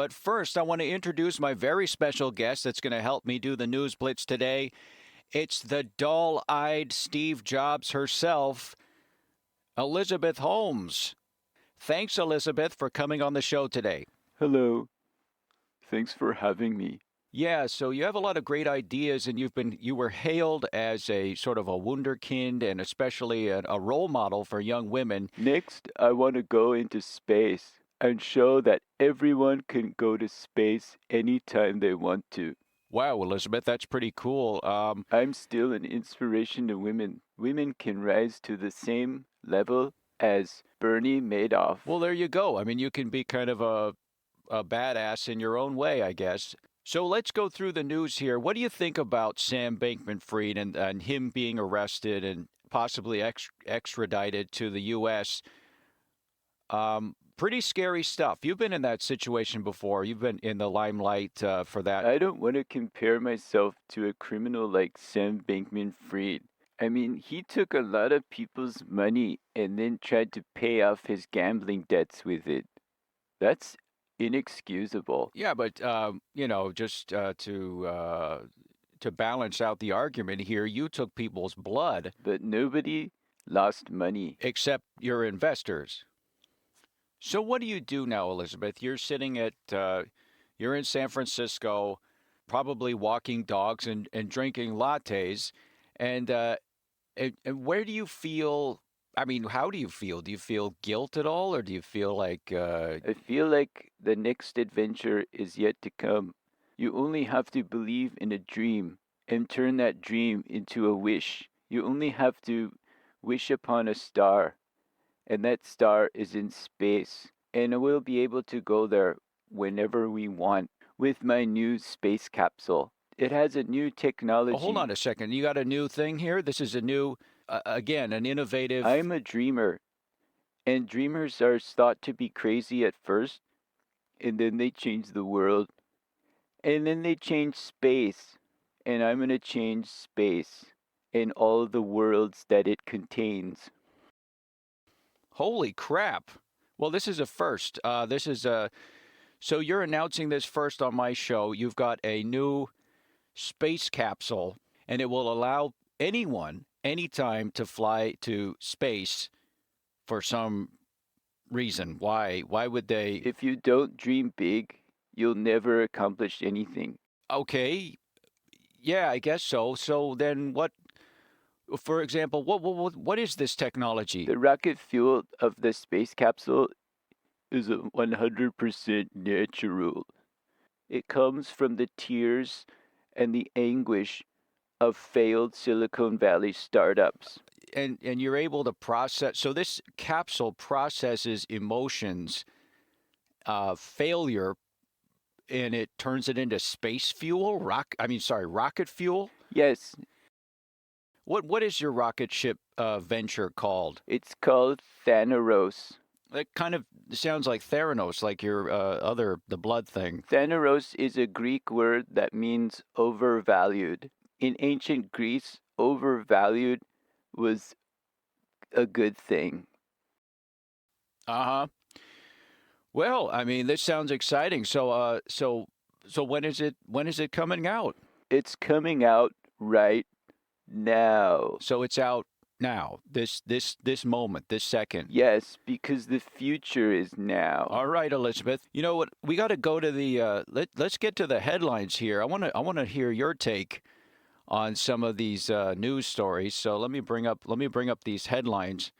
But first, I want to introduce my very special guest that's going to help me do the news blitz today. It's the dull-eyed Steve Jobs herself, Elizabeth Holmes. Thanks, Elizabeth, for coming on the show today. Hello. Thanks for having me. Yeah, so you have a lot of great ideas, and you were hailed as a sort of a wunderkind and especially a role model for young women. Next, I want to go into space and show that everyone can go to space anytime they want to. Wow, Elizabeth, that's pretty cool. I'm still an inspiration to women. Women can rise to the same level as Bernie Madoff. Well, there you go. I mean, you can be kind of a badass in your own way, I guess. So let's go through the news here. What do you think about Sam Bankman-Fried and him being arrested and possibly extradited to the U.S.? Pretty scary stuff. You've been in that situation before. You've been in the limelight for that. I don't want to compare myself to a criminal like Sam Bankman-Fried. I mean, he took a lot of people's money and then tried to pay off his gambling debts with it. That's inexcusable. Yeah, but just to balance out the argument here, you took people's blood, But nobody lost money. except your investors. So what do you do now, Elizabeth? You're sitting you're in San Francisco, probably walking dogs and drinking lattes, and and where do you feel? I mean, how do you feel? Do you feel guilt at all, or do you feel like I feel like the next adventure is yet to come. You only have to believe in a dream and turn that dream into a wish. You only have to wish upon a star, and that star is in space. And we'll be able to go there whenever we want with my new space capsule. It has a new technology. hold on a second? You got a new thing here? This is a new, again, an innovative. I'm a dreamer, and dreamers are thought to be crazy at first, and then they change the world, and then they change space, and I'm going to change space and all the worlds that it contains. Holy crap! Well, this is a first. This is a. So you're announcing this first on my show. You've got a new space capsule, and it will allow anyone, anytime, to fly to space for some reason. Why? Why would they? If you don't dream big, you'll never accomplish anything. Okay, yeah, I guess so. So then, what? For example, what is this technology? The rocket fuel of the space capsule is 100% natural. It comes from the tears and the anguish of failed Silicon Valley startups. And you're able to process. So this capsule processes emotions, failure, and it turns it into space fuel. Rocket fuel. Yes, What is your rocket ship venture called? it's called Thanaros. That kind of sounds like Theranos, like your the blood thing. Thanaros is a Greek word that means overvalued. In ancient Greece, overvalued was a good thing. Uh-huh. Well, I mean, this sounds exciting. So when is it coming out? It's coming out right now. So it's out now, this moment, this second. Yes, because the future is now. All right, Elizabeth. You know what? We got to go to the let's get to the headlines here. I want to hear your take on some of these news stories. So let me bring up these headlines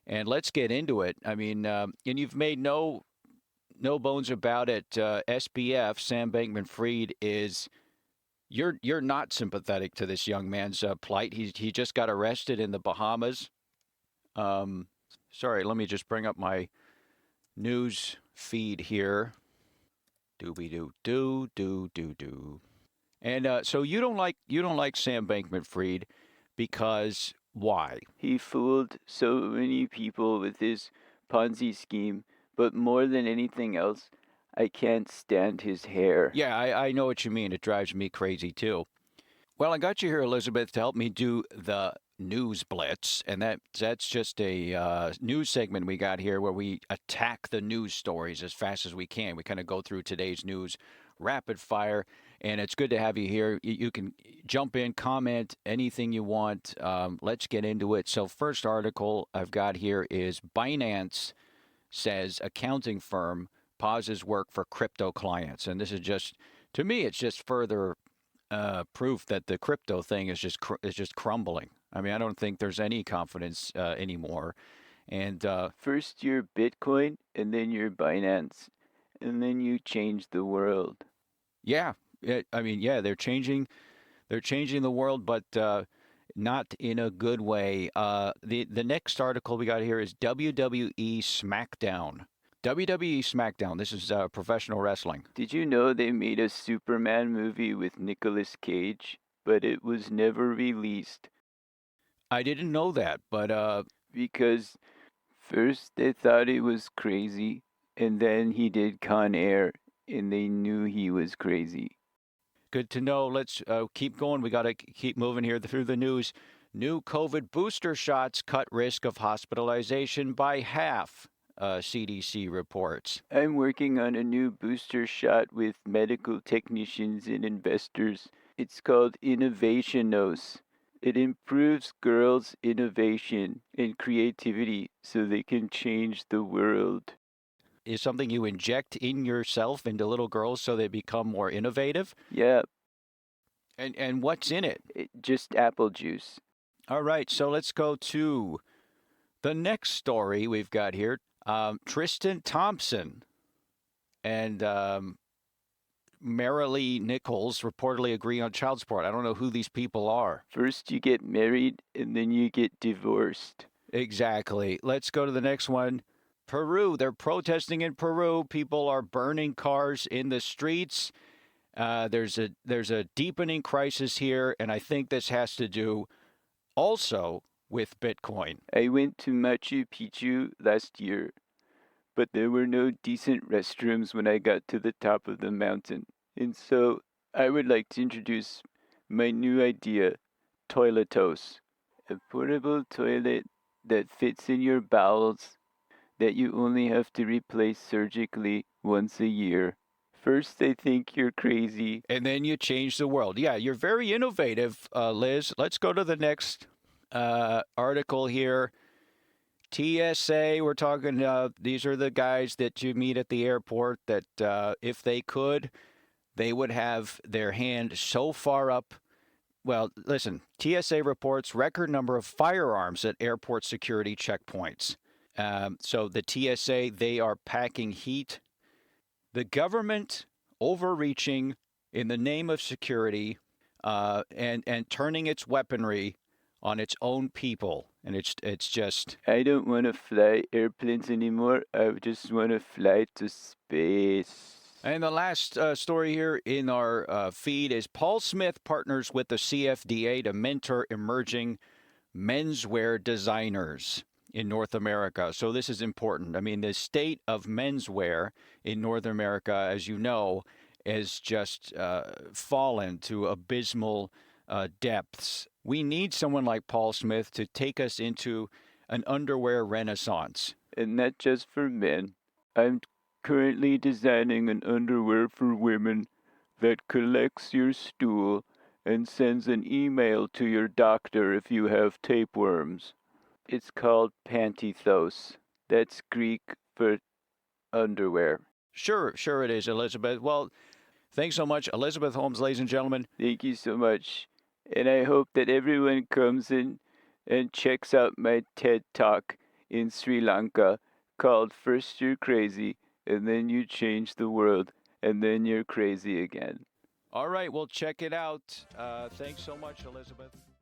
and let's get into it. I mean, and you've made no bones about it. SBF, Sam Bankman-Fried, is you're not sympathetic to this young man's plight. He just got arrested in the Bahamas. Sorry, let me just bring up my news feed here. Dooby doo doo doo doo doo. And so you don't like Sam Bankman-Fried because why? He fooled so many people with his Ponzi scheme, but more than anything else, I can't stand his hair. Yeah, I know what you mean. It drives me crazy too. Well, I got you here, Elizabeth, to help me do the news blitz, and that's just a news segment we got here where we attack the news stories as fast as we can. We kind of go through today's news rapid fire, and it's good to have you here. You can jump in, comment anything you want. Let's get into it. So, first article I've got here is Binance says accounting firm pauses work for crypto clients, and this is just to me, it's just further proof that the crypto thing is just crumbling. I mean, I don't think there's any confidence anymore. And First you're Bitcoin, and then you're Binance, and then you change the world. yeah, I mean, yeah, they're changing the world, but not in a good way. The next article we got here is WWE SmackDown. WWE SmackDown. This is professional wrestling. Did you know they made a Superman movie with Nicolas Cage, but it was never released I didn't know that, but because first they thought it was crazy, and then he did Con Air, and they knew he was crazy. good to know. Let's keep going. We got to keep moving here through the news. New COVID booster shots cut risk of hospitalization by half, CDC reports. I'm working on a new booster shot with medical technicians and investors. It's called Innovationos. It improves girls' innovation and creativity so they can change the world. Is something you inject in yourself into little girls so they become more innovative? Yeah, And what's in it? just apple juice. All right, so let's go to the next story we've got here. Tristan Thompson and Marilee Nichols reportedly agree on child support. I don't know who these people are. First you get married and then you get divorced. Exactly. Let's go to the next one. Peru. They're protesting in Peru. People are burning cars in the streets. There's a deepening crisis here, and I think this has to do also with Bitcoin. I went to Machu Picchu last year, but there were no decent restrooms when I got to the top of the mountain. And so I would like to introduce my new idea, Toiletos, a portable toilet that fits in your bowels that you only have to replace surgically once a year. First, they think you're crazy. And then you change the world. Yeah, you're very innovative, Liz. Let's go to the next article here. TSA, we're talking, these are the guys that you meet at the airport that if they could, they would have their hand so far up. Well, listen, TSA reports record number of firearms at airport security checkpoints. So the TSA, they are packing heat. The government overreaching in the name of security and turning its weaponry on its own people. And it's just. I don't want to fly airplanes anymore. I just want to fly to space. And the last story here in our feed is Paul Smith partners with the CFDA to mentor emerging menswear designers in North America. So this is important. I mean, the state of menswear in North America, as you know, has just fallen to abysmal depths. We need someone like Paul Smith to take us into an underwear renaissance. And not just for men. I'm currently designing an underwear for women that collects your stool and sends an email to your doctor if you have tapeworms. It's called pantythos. That's Greek for underwear. Sure it is, Elizabeth. Well, thanks so much, Elizabeth Holmes, ladies and gentlemen. Thank you so much. And I hope that everyone comes in and checks out my TED Talk in Sri Lanka called First You're Crazy, and then you change the world, and then you're crazy again. All right, well, check it out. Thanks so much, Elizabeth.